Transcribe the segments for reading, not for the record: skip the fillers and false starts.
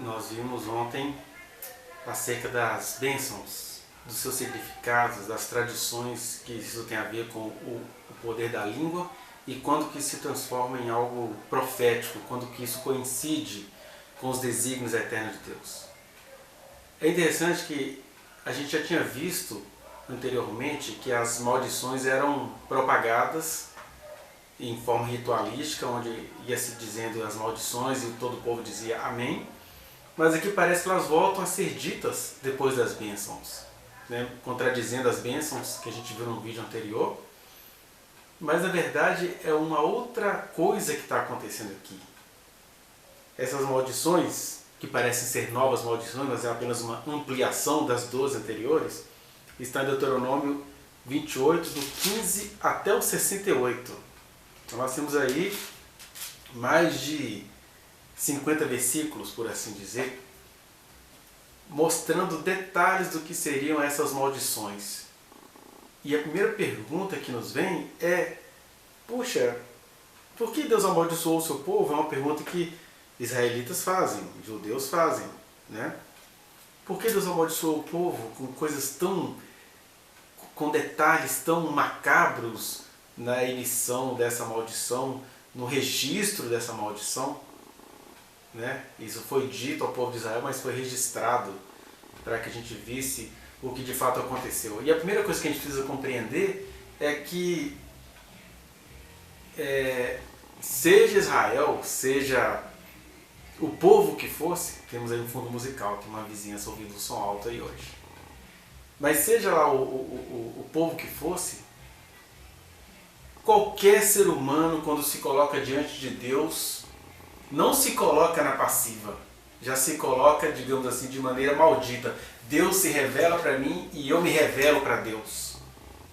Nós vimos ontem acerca das bênçãos, dos seus significados, das tradições que isso tem a ver com o poder da língua e quando que isso se transforma em algo profético, quando que isso coincide com os desígnios eternos de Deus. É interessante que a gente já tinha visto anteriormente que as maldições eram propagadas em forma ritualística, onde ia se dizendo as maldições e todo o povo dizia amém, mas aqui parece que elas voltam a ser ditas depois das bênçãos, né? Contradizendo as bênçãos que a gente viu no vídeo anterior, mas na verdade é uma outra coisa que está acontecendo aqui. Essas maldições, que parecem ser novas maldições, mas é apenas uma ampliação das 12 anteriores, está em Deuteronômio 28, do 15 até o 68. Então nós temos aí mais de 50 versículos, por assim dizer, mostrando detalhes do que seriam essas maldições. E a primeira pergunta que nos vem é: puxa, por que Deus amaldiçoou o seu povo? É uma pergunta que israelitas fazem, judeus fazem, né? Por que Deus amaldiçoou o povo com detalhes tão macabros na emissão dessa maldição, no registro dessa maldição, né? Isso foi dito ao povo de Israel, mas foi registrado para que a gente visse o que de fato aconteceu. E a primeira coisa que a gente precisa compreender é que seja Israel, seja o povo que fosse, temos aí um fundo musical, tem uma vizinhança ouvindo o som alto aí hoje, mas seja lá o povo que fosse, qualquer ser humano, quando se coloca diante de Deus, não se coloca na passiva, já se coloca, digamos assim, de maneira maldita. Deus se revela para mim e eu me revelo para Deus.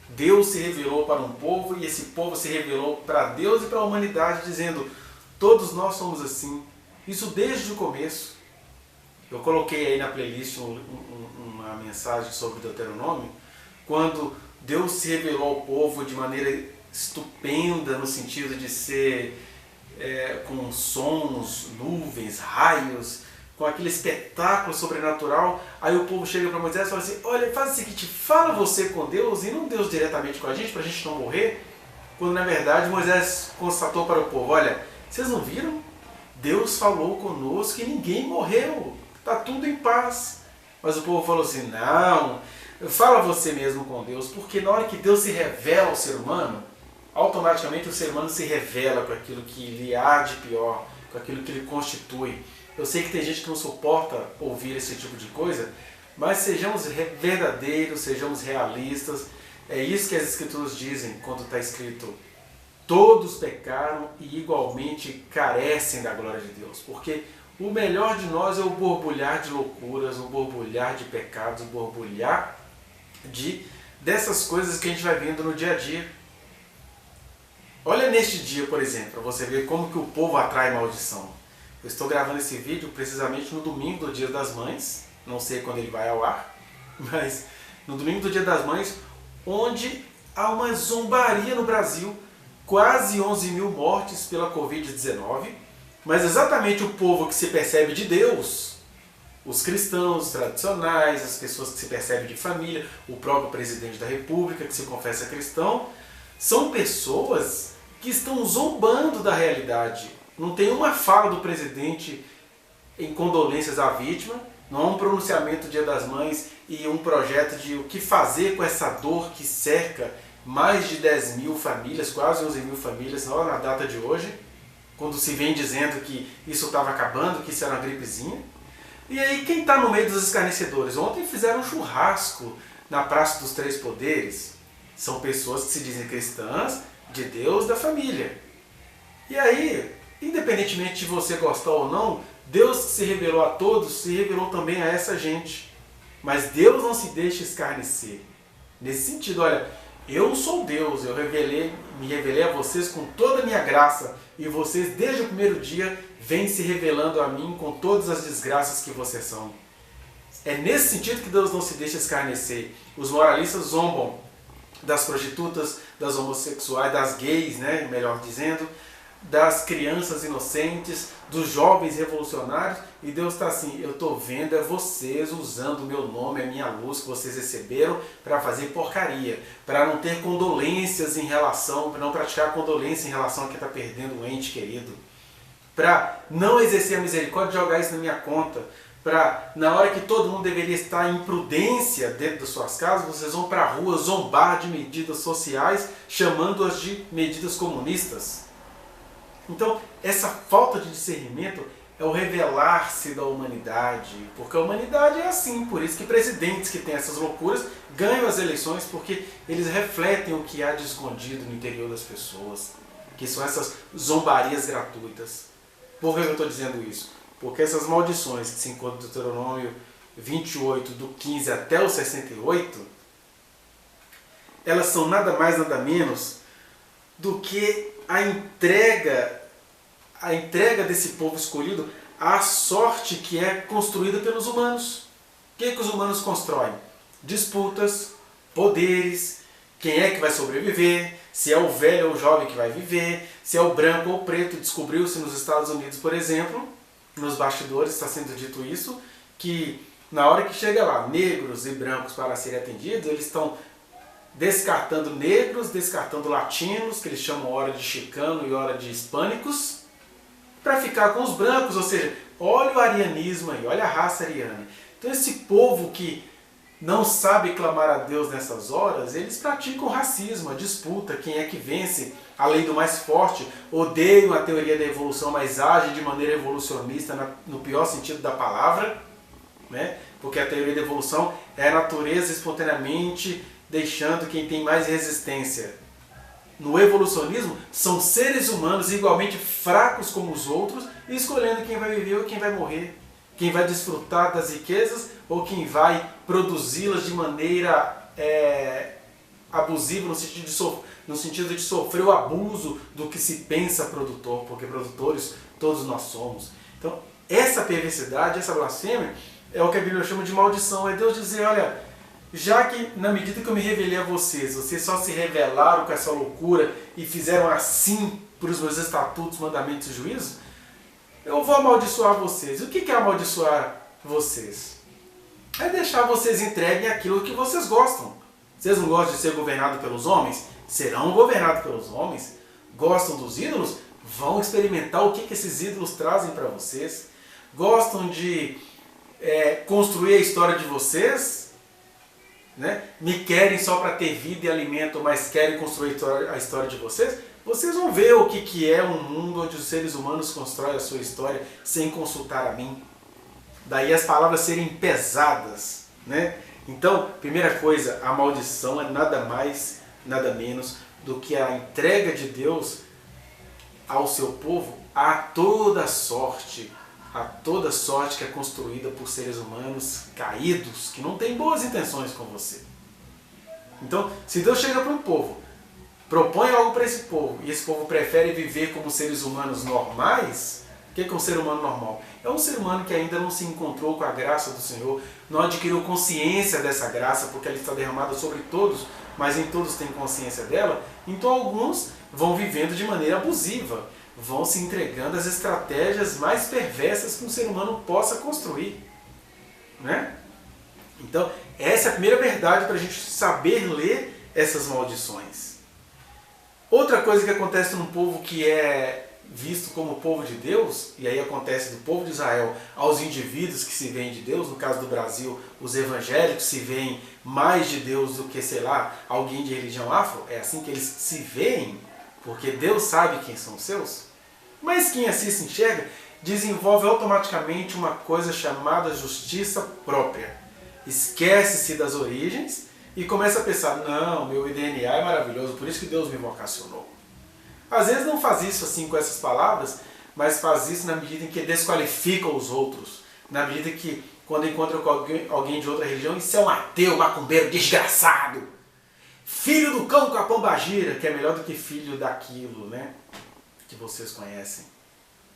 Deus se revelou para um povo e esse povo se revelou para Deus e para a humanidade, dizendo: todos nós somos assim. Isso desde o começo. Eu coloquei aí na playlist uma mensagem sobre Deuteronômio, quando Deus se revelou ao povo de maneira estupenda, no sentido de ser com sons, nuvens, raios, com aquele espetáculo sobrenatural. Aí o povo chega para Moisés e fala assim: olha, faz o seguinte, fala você com Deus e não Deus diretamente com a gente, para a gente não morrer. Quando na verdade Moisés constatou para o povo: olha, vocês não viram? Deus falou conosco e ninguém morreu, está tudo em paz. Mas o povo falou assim: não, fala você mesmo com Deus, porque na hora que Deus se revela ao ser humano, automaticamente o ser humano se revela com aquilo que lhe há de pior, com aquilo que ele constitui. Eu sei que tem gente que não suporta ouvir esse tipo de coisa, mas sejamos verdadeiros, sejamos realistas. É isso que as Escrituras dizem quando está escrito: todos pecaram e igualmente carecem da glória de Deus. Porque o melhor de nós é o borbulhar de loucuras, o borbulhar de pecados, o borbulhar dessas coisas que a gente vai vendo no dia a dia. Olha neste dia, por exemplo, para você ver como que o povo atrai maldição. Eu estou gravando esse vídeo precisamente no domingo do Dia das Mães, não sei quando ele vai ao ar, mas no domingo do Dia das Mães, onde há uma zombaria no Brasil, quase 11 mil mortes pela Covid-19, mas exatamente o povo que se percebe de Deus, os cristãos tradicionais, as pessoas que se percebem de família, o próprio presidente da República que se confessa cristão, são pessoas que estão zombando da realidade. Não tem uma fala do presidente em condolências à vítima, não há um pronunciamento do Dia das Mães e um projeto de o que fazer com essa dor que cerca mais de 10 mil famílias, quase 11 mil famílias, na data de hoje, quando se vem dizendo que isso estava acabando, que isso era uma gripezinha. E aí quem está no meio dos escarnecedores? Ontem fizeram um churrasco na Praça dos Três Poderes. São pessoas que se dizem cristãs, de Deus, da família. E aí, independentemente de você gostar ou não, Deus que se revelou a todos, se revelou também a essa gente. Mas Deus não se deixa escarnecer. Nesse sentido, olha, eu sou Deus, eu me revelei a vocês com toda a minha graça, e vocês desde o primeiro dia vêm se revelando a mim com todas as desgraças que vocês são. É nesse sentido que Deus não se deixa escarnecer. Os moralistas zombam das prostitutas, das homossexuais, das gays, né, melhor dizendo, das crianças inocentes, dos jovens revolucionários, e Deus está assim, eu estou vendo é vocês usando o meu nome, a minha luz que vocês receberam para fazer porcaria, para não ter condolências em relação, para não praticar condolência em relação a quem está perdendo um ente querido, para não exercer a misericórdia, jogar isso na minha conta, para, na hora que todo mundo deveria estar em prudência dentro das suas casas, vocês vão para a rua zombar de medidas sociais, chamando-as de medidas comunistas. Então, essa falta de discernimento é o revelar-se da humanidade, porque a humanidade é assim, por isso que presidentes que têm essas loucuras ganham as eleições, porque eles refletem o que há de escondido no interior das pessoas, que são essas zombarias gratuitas. Por que eu estou dizendo isso? Porque essas maldições que se encontram no Deuteronômio 28, do 15 até o 68, elas são nada mais, nada menos do que a entrega desse povo escolhido à sorte que é construída pelos humanos. O que os humanos constroem? Disputas, poderes, quem é que vai sobreviver, se é o velho ou o jovem que vai viver, se é o branco ou o preto. Descobriu-se nos Estados Unidos, por exemplo, nos bastidores está sendo dito isso, que na hora que chega lá, negros e brancos para serem atendidos, eles estão descartando negros, descartando latinos, que eles chamam hora de chicano e hora de hispânicos, para ficar com os brancos, ou seja, olha o arianismo aí, olha a raça ariana. Então esse povo que não sabe clamar a Deus nessas horas, eles praticam racismo, a disputa, quem é que vence, a lei do mais forte, odeiam a teoria da evolução, mas agem de maneira evolucionista no pior sentido da palavra, né? Porque a teoria da evolução é a natureza espontaneamente deixando quem tem mais resistência. No evolucionismo, são seres humanos igualmente fracos como os outros, escolhendo quem vai viver ou quem vai morrer, quem vai desfrutar das riquezas ou quem vai produzi-las de maneira abusiva, no sentido de sofrer o abuso do que se pensa produtor, porque produtores todos nós somos. Então, essa perversidade, essa blasfêmia, é o que a Bíblia chama de maldição. É Deus dizer, olha, já que na medida que eu me revelei a vocês só se rebelaram com essa loucura e fizeram assim para os meus estatutos, mandamentos e juízos, eu vou amaldiçoar vocês. E o que é amaldiçoar vocês? É deixar vocês entreguem aquilo que vocês gostam. Vocês não gostam de ser governados pelos homens? Serão governados pelos homens. Gostam dos ídolos? Vão experimentar o que esses ídolos trazem para vocês. Gostam de construir a história de vocês? Né? Me querem só para ter vida e alimento, mas querem construir a história de vocês? Vocês vão ver o que é um mundo onde os seres humanos constroem a sua história sem consultar a mim. Daí as palavras serem pesadas, né? Então, primeira coisa, a maldição é nada mais, nada menos do que a entrega de Deus ao seu povo a toda sorte que é construída por seres humanos caídos, que não têm boas intenções com você. Então, se Deus chega para um povo, propõe algo para esse povo, e esse povo prefere viver como seres humanos normais, o que é um ser humano normal? É um ser humano que ainda não se encontrou com a graça do Senhor, não adquiriu consciência dessa graça, porque ela está derramada sobre todos, mas nem todos têm consciência dela. Então alguns vão vivendo de maneira abusiva, vão se entregando às estratégias mais perversas que um ser humano possa construir, né? Então essa é a primeira verdade para a gente saber ler essas maldições. Outra coisa que acontece num povo que é visto como povo de Deus, e aí acontece do povo de Israel aos indivíduos que se veem de Deus, no caso do Brasil, os evangélicos se veem mais de Deus do que, sei lá, alguém de religião afro, é assim que eles se veem, porque Deus sabe quem são os seus. Mas quem assim se enxerga, desenvolve automaticamente uma coisa chamada justiça própria. Esquece-se das origens e começa a pensar, não, meu DNA é maravilhoso, por isso que Deus me vocacionou. Às vezes não faz isso assim com essas palavras, mas faz isso na medida em que desqualifica os outros. Na medida que, quando encontra com alguém de outra religião, isso é um ateu, macumbeiro, desgraçado. Filho do cão com a pombagira, que é melhor do que filho daquilo, né? Que vocês conhecem.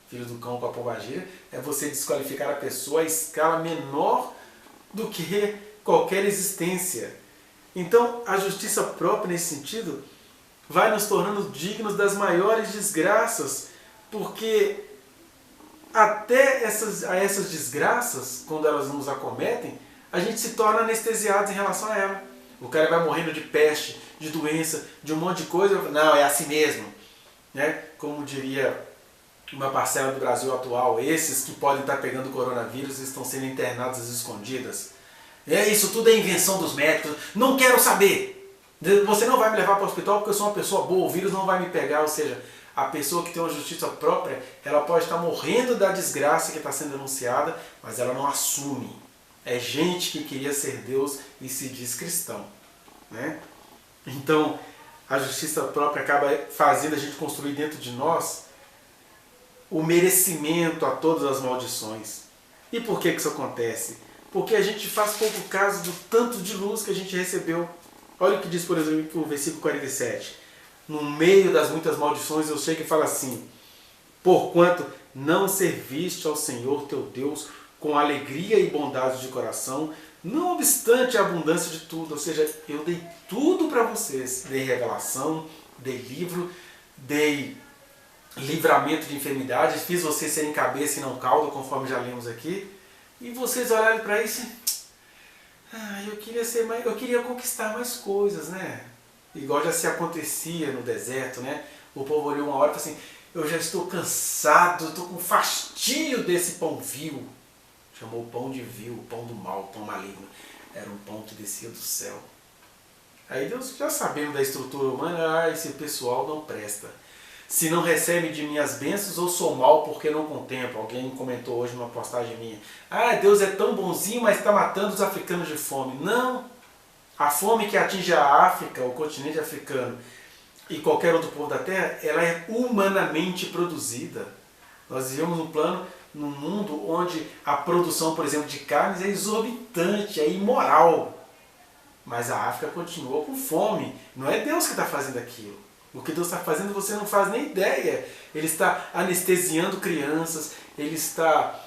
Filho do cão com a pombagira é você desqualificar a pessoa a escala menor do que qualquer existência. Então, a justiça própria nesse sentido vai nos tornando dignos das maiores desgraças, Porque até essas desgraças, quando elas nos acometem, a gente se torna anestesiados em relação a ela. O cara vai morrendo de peste, de doença, de um monte de coisa. Não, é assim mesmo. Né? Como diria uma parcela do Brasil atual, esses que podem estar pegando coronavírus estão sendo internados às escondidas. Isso tudo é invenção dos médicos. Não quero saber. Você não vai me levar para o hospital porque eu sou uma pessoa boa, o vírus não vai me pegar. Ou seja, a pessoa que tem uma justiça própria, ela pode estar morrendo da desgraça que está sendo anunciada, mas ela não assume. É gente que queria ser Deus e se diz cristão. Né? Então, a justiça própria acaba fazendo a gente construir dentro de nós o merecimento a todas as maldições. E por que isso acontece? Porque a gente faz pouco caso do tanto de luz que a gente recebeu. Olha o que diz, por exemplo, o versículo 47. No meio das muitas maldições, eu chego e falo assim: porquanto não serviste ao Senhor teu Deus com alegria e bondade de coração, não obstante a abundância de tudo. Ou seja, eu dei tudo para vocês. Dei revelação, dei livro, dei livramento de enfermidades, fiz vocês serem cabeça e não cauda, conforme já lemos aqui. E vocês olharem para isso e... eu queria conquistar mais coisas, né? Igual já se acontecia no deserto, né? O povo olhou uma hora e falou assim: eu já estou cansado, estou com fastio desse pão vil. Chamou o pão de vil, o pão do mal, o pão maligno. Era um pão que descia do céu. Aí Deus, já sabendo da estrutura humana, esse pessoal não presta. Se não recebe de mim as bênçãos, eu sou mal porque não contemplo. Alguém comentou hoje numa postagem minha: Deus é tão bonzinho, mas está matando os africanos de fome. Não! A fome que atinge a África, o continente africano e qualquer outro povo da Terra, ela é humanamente produzida. Nós vivemos num mundo onde a produção, por exemplo, de carnes é exorbitante, é imoral. Mas a África continua com fome. Não é Deus que está fazendo aquilo. O que Deus está fazendo você não faz nem ideia. Ele está anestesiando crianças, ele está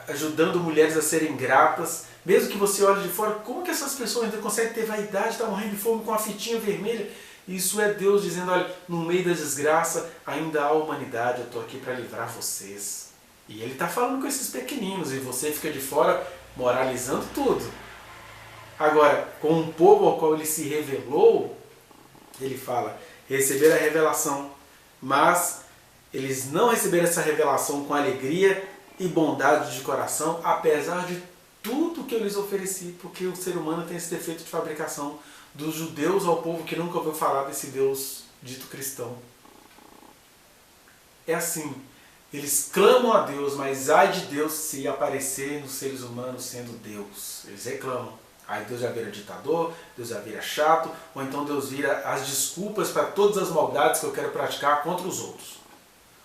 ajudando mulheres a serem gratas. Mesmo que você olhe de fora, como que essas pessoas ainda conseguem ter vaidade, estar morrendo de fome com a fitinha vermelha? Isso é Deus dizendo: olha, no meio da desgraça ainda há humanidade, eu estou aqui para livrar vocês. E Ele está falando com esses pequeninos e você fica de fora moralizando tudo. Agora, com o povo ao qual Ele se revelou, Ele fala: receber a revelação, mas eles não receberam essa revelação com alegria e bondade de coração, apesar de tudo que eu lhes ofereci, porque o ser humano tem esse defeito de fabricação, dos judeus ao povo que nunca ouviu falar desse Deus dito cristão. É assim, eles clamam a Deus, mas ai de Deus se aparecer nos seres humanos sendo Deus. Eles reclamam. Aí Deus já vira ditador, Deus já vira chato, ou então Deus vira as desculpas para todas as maldades que eu quero praticar contra os outros.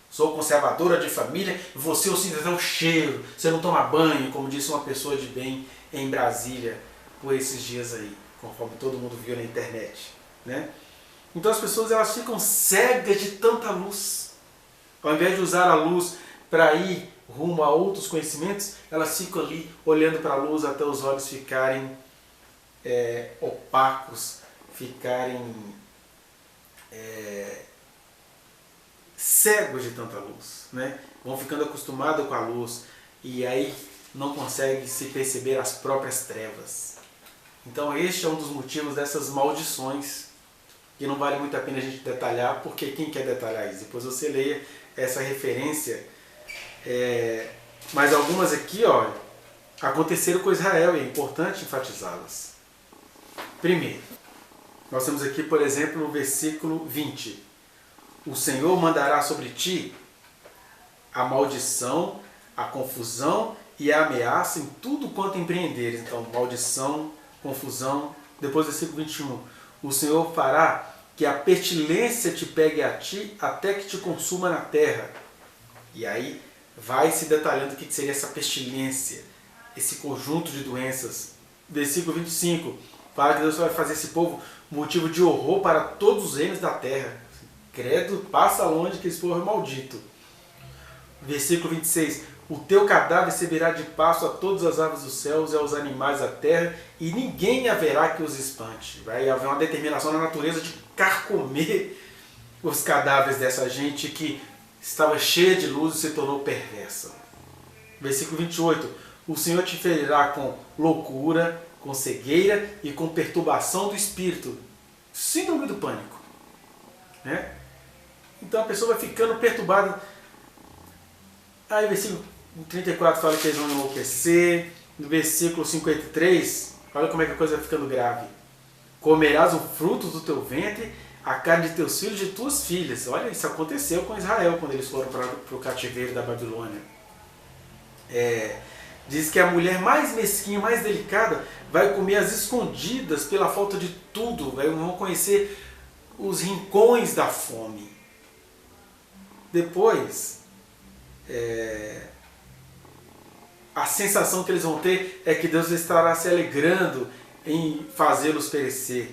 Sou conservadora de família, você eu sinto até o cheiro, você não toma banho, como disse uma pessoa de bem em Brasília por esses dias aí, conforme todo mundo viu na internet. Né? Então as pessoas elas ficam cegas de tanta luz. Ao invés de usar a luz para ir rumo a outros conhecimentos, elas ficam ali olhando para a luz até os olhos ficarem opacos, ficarem cegos de tanta luz, né? Vão ficando acostumados com a luz e aí não conseguem se perceber as próprias trevas. Então este é um dos motivos dessas maldições, que não vale muito a pena a gente detalhar, porque quem quer detalhar isso? Depois você leia essa referência. Mas algumas aqui, olha, aconteceram com Israel e é importante enfatizá-las. Primeiro, nós temos aqui, por exemplo, no versículo 20. O Senhor mandará sobre ti a maldição, a confusão e a ameaça em tudo quanto empreenderes. Então, maldição, confusão. Depois, versículo 21. O Senhor fará que a pestilência te pegue a ti até que te consuma na terra. E aí vai se detalhando o que seria essa pestilência, esse conjunto de doenças. Versículo 25. Fala que Deus vai fazer esse povo motivo de horror para todos os reinos da terra. Credo, passa longe que esse povo é maldito. Versículo 26. O teu cadáver servirá de pasto a todas as aves dos céus e aos animais da terra, e ninguém haverá que os espante. Vai haver uma determinação na natureza de carcomer os cadáveres dessa gente que estava cheia de luz e se tornou perversa. Versículo 28. O Senhor te ferirá com loucura, com cegueira e com perturbação do espírito. Síndrome do pânico. Né? Então a pessoa vai ficando perturbada. Aí o versículo 34 fala que eles vão enlouquecer. No versículo 53, olha como é que a coisa vai ficando grave. Comerás o fruto do teu ventre, a carne de teus filhos e de tuas filhas. Olha, isso aconteceu com Israel quando eles foram para o cativeiro da Babilônia. Diz que a mulher mais mesquinha, mais delicada, vai comer as escondidas pela falta de tudo. Vão conhecer os rincões da fome. Depois, a sensação que eles vão ter é que Deus estará se alegrando em fazê-los perecer.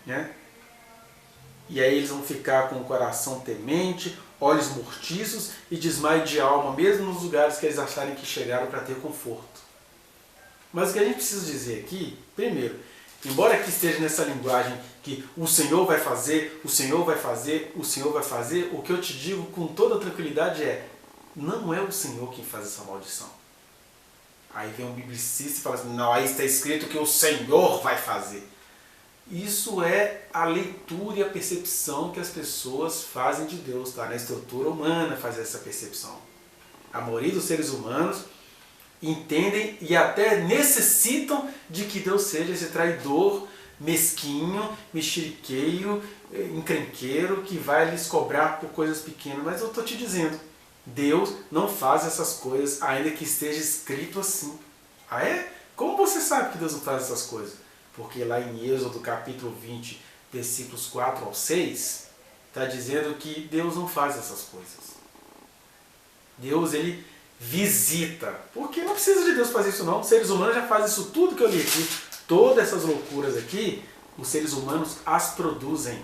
Né? E aí eles vão ficar com o coração temente, olhos mortiços e desmaio de alma, mesmo nos lugares que eles acharem que chegaram para ter conforto. Mas o que a gente precisa dizer aqui, primeiro, embora aqui esteja nessa linguagem que o Senhor vai fazer, o Senhor vai fazer, o Senhor vai fazer, o que eu te digo com toda tranquilidade é, não é o Senhor quem faz essa maldição. Aí vem um biblicista e fala assim, não, aí está escrito que o Senhor vai fazer. Isso é a leitura e a percepção que as pessoas fazem de Deus, tá? Na estrutura humana fazer essa percepção. A maioria dos seres humanos entendem e até necessitam de que Deus seja esse traidor, mesquinho, mexeriqueio, encrenqueiro, que vai lhes cobrar por coisas pequenas. Mas eu estou te dizendo, Deus não faz essas coisas, ainda que esteja escrito assim. Ah é? Como você sabe que Deus não faz essas coisas? Porque lá em Êxodo capítulo 20, versículos 4 ao 6, está dizendo que Deus não faz essas coisas. Deus, ele visita. Porque não precisa de Deus fazer isso não. Os seres humanos já fazem isso tudo que eu li aqui. Todas essas loucuras aqui, os seres humanos as produzem.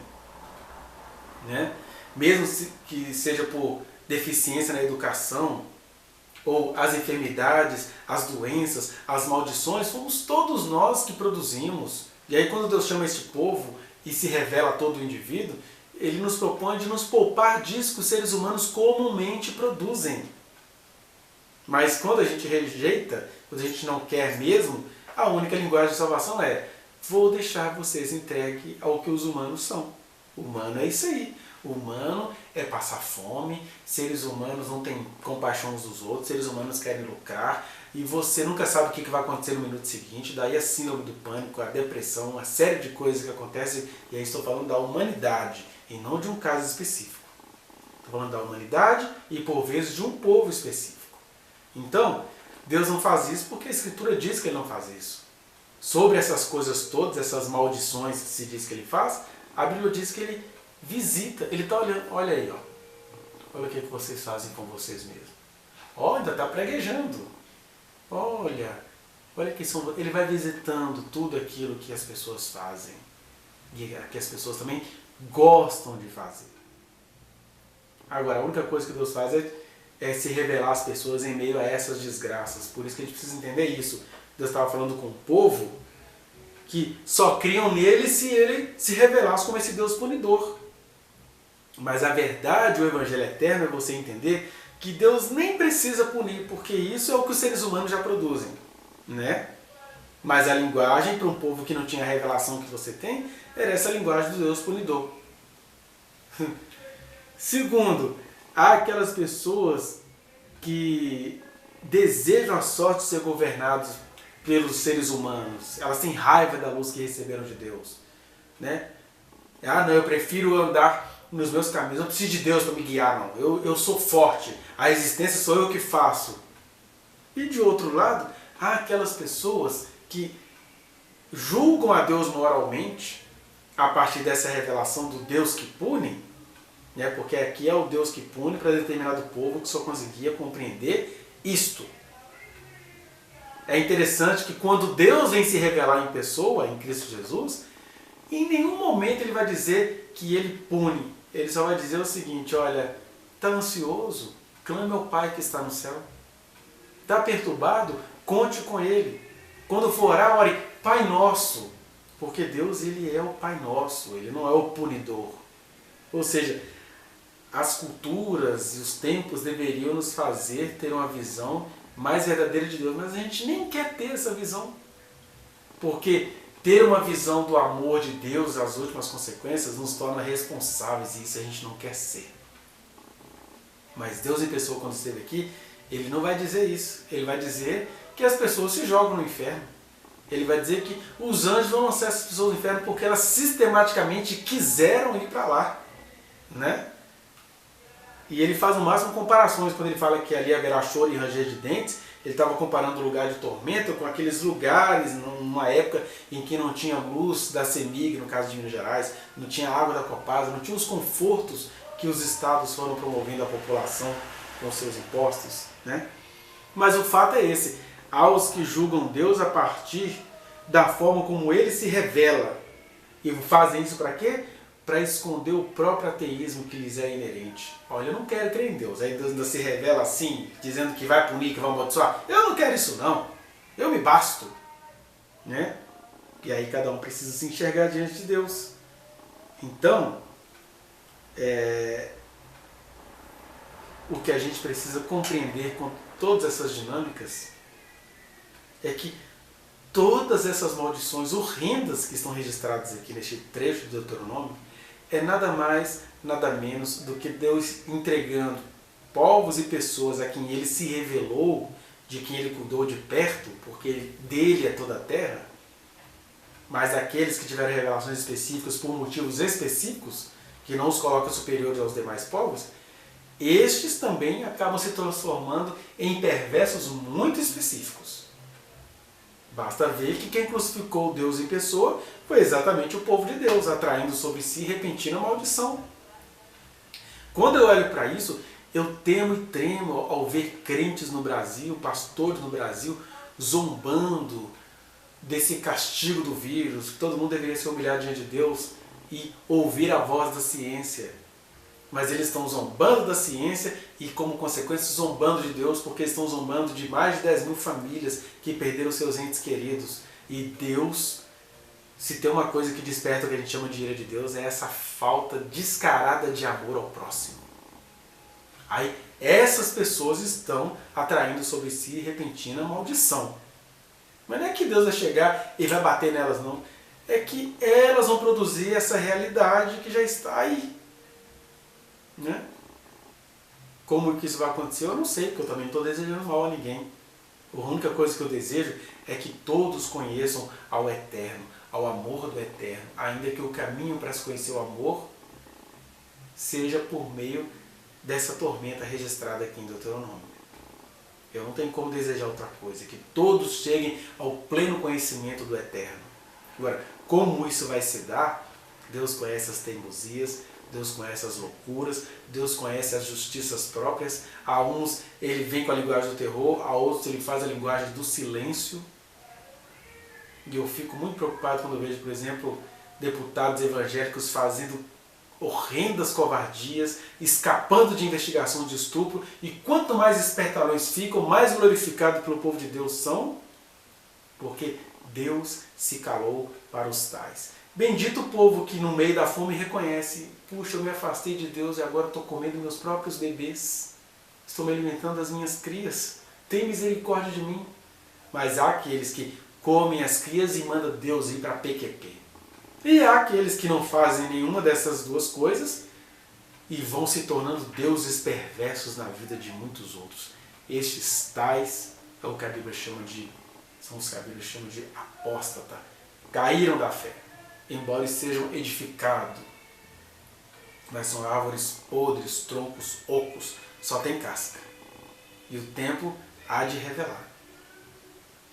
Né? Mesmo que seja por deficiência na educação, ou as enfermidades, as doenças, as maldições, fomos todos nós que produzimos. E aí quando Deus chama este povo e se revela a todo o indivíduo, ele nos propõe de nos poupar disso que os seres humanos comumente produzem. Mas quando a gente rejeita, quando a gente não quer mesmo, a única linguagem de salvação é: vou deixar vocês entregues ao que os humanos são. O humano é isso aí. O humano é passar fome, seres humanos não têm compaixão uns dos outros, seres humanos querem lucrar, e você nunca sabe o que vai acontecer no minuto seguinte, daí a síndrome do pânico, a depressão, uma série de coisas que acontecem, e aí estou falando da humanidade, e não de um caso específico. Estou falando da humanidade e, por vezes, de um povo específico. Então, Deus não faz isso porque a Escritura diz que Ele não faz isso. Sobre essas coisas todas, essas maldições que se diz que Ele faz, a Bíblia diz que Ele visita. Ele está olhando, olha aí, ó. Olha o que vocês fazem com vocês mesmos. Ó, ainda está praguejando. Olha que ele vai visitando tudo aquilo que as pessoas fazem. E que as pessoas também gostam de fazer. Agora, a única coisa que Deus faz é se revelar às pessoas em meio a essas desgraças. Por isso que a gente precisa entender isso. Deus estava falando com o povo que só criam nele se ele se revelasse como esse Deus punidor. Mas a verdade, o Evangelho eterno, é você entender que Deus nem precisa punir, porque isso é o que os seres humanos já produzem. Né? Mas a linguagem para um povo que não tinha a revelação que você tem era essa linguagem do Deus punidor. Segundo, há aquelas pessoas que desejam a sorte de ser governados pelos seres humanos. Elas têm raiva da luz que receberam de Deus. Né? Ah, não, eu prefiro andar nos meus caminhos, eu não preciso de Deus para me guiar, não. Eu sou forte, a existência sou eu que faço. E de outro lado, há aquelas pessoas que julgam a Deus moralmente, a partir dessa revelação do Deus que pune, né? Porque aqui é o Deus que pune para determinado povo que só conseguia compreender isto. É interessante que quando Deus vem se revelar em pessoa, em Cristo Jesus, em nenhum momento ele vai dizer que ele pune. Ele só vai dizer o seguinte: olha, está ansioso? Clame ao Pai que está no céu. Está perturbado? Conte com Ele. Quando for orar, ore Pai Nosso. Porque Deus, Ele é o Pai Nosso, Ele não é o punidor. Ou seja, as culturas e os tempos deveriam nos fazer ter uma visão mais verdadeira de Deus, mas a gente nem quer ter essa visão. Porque ter uma visão do amor de Deus, as últimas consequências, nos torna responsáveis, e isso a gente não quer ser. Mas Deus em pessoa, quando esteve aqui, Ele não vai dizer isso. Ele vai dizer que as pessoas se jogam no inferno. Ele vai dizer que os anjos vão lançar essas pessoas no inferno porque elas sistematicamente quiseram ir para lá, né? E ele faz no máximo comparações, quando ele fala que ali haverá choro e ranger de dentes. Ele estava comparando o lugar de tormento com aqueles lugares, numa época em que não tinha luz da CEMIG, no caso de Minas Gerais, não tinha água da Copasa, não tinha os confortos que os estados foram promovendo à população com seus impostos, né? Mas o fato é esse: aos que julgam Deus a partir da forma como Ele se revela. E fazem isso para quê? Para esconder o próprio ateísmo que lhes é inerente. Olha, eu não quero crer em Deus. Aí Deus ainda se revela assim, dizendo que vai punir, que vai amaldiçoar. Eu não quero isso não. Eu me basto. Né? E aí cada um precisa se enxergar diante de Deus. Então, o que a gente precisa compreender com todas essas dinâmicas é que todas essas maldições horrendas que estão registradas aqui neste trecho do Deuteronômio é nada mais, nada menos do que Deus entregando povos e pessoas a quem Ele se revelou, de quem Ele cuidou de perto, porque dele é toda a terra, mas aqueles que tiveram revelações específicas por motivos específicos, que não os coloca superiores aos demais povos, estes também acabam se transformando em perversos muito específicos. Basta ver que quem crucificou Deus em pessoa foi exatamente o povo de Deus, atraindo sobre si repentina maldição. Quando eu olho para isso, eu temo e tremo ao ver crentes no Brasil, pastores no Brasil, zombando desse castigo do vírus, que todo mundo deveria se humilhar diante de Deus e ouvir a voz da ciência. Mas eles estão zombando da ciência e, como consequência, zombando de Deus, porque eles estão zombando de mais de 10 mil famílias que perderam seus entes queridos. E Deus, se tem uma coisa que desperta o que a gente chama de ira de Deus, é essa falta descarada de amor ao próximo. Aí, essas pessoas estão atraindo sobre si repentina maldição. Mas não é que Deus vai chegar e vai bater nelas, não. É que elas vão produzir essa realidade que já está aí. Né? Como que isso vai acontecer, eu não sei, porque eu também não estou desejando mal a ninguém. A única coisa que eu desejo é que todos conheçam ao Eterno, ao amor do Eterno, ainda que o caminho para se conhecer o amor seja por meio dessa tormenta registrada aqui em Deuteronômio. Eu não tenho como desejar outra coisa, que todos cheguem ao pleno conhecimento do Eterno. Agora, como isso vai se dar? Deus conhece as teimosias, Deus conhece as loucuras, Deus conhece as justiças próprias. A uns Ele vem com a linguagem do terror, a outros Ele faz a linguagem do silêncio. E eu fico muito preocupado quando eu vejo, por exemplo, deputados evangélicos fazendo horrendas covardias, escapando de investigação de estupro, e quanto mais espertalhões ficam, mais glorificados pelo povo de Deus são, porque Deus se calou para os tais. Bendito o povo que no meio da fome reconhece: puxa, eu me afastei de Deus e agora estou comendo meus próprios bebês, estou me alimentando das minhas crias, tem misericórdia de mim. Mas há aqueles que comem as crias e mandam Deus ir para PQP. E há aqueles que não fazem nenhuma dessas duas coisas e vão se tornando deuses perversos na vida de muitos outros. Estes tais é o que a Bíblia chama de, são os que a Bíblia chama de apóstata. Caíram da fé, embora sejam edificados. Mas são árvores podres, troncos ocos, só tem casca. E o tempo há de revelar.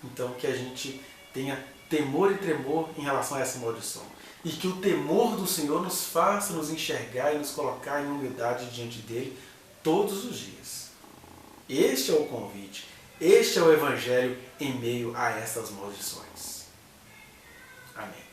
Então que a gente tenha temor e tremor em relação a essa maldição. E que o temor do Senhor nos faça nos enxergar e nos colocar em humildade diante dele todos os dias. Este é o convite, este é o Evangelho em meio a essas maldições. Amém.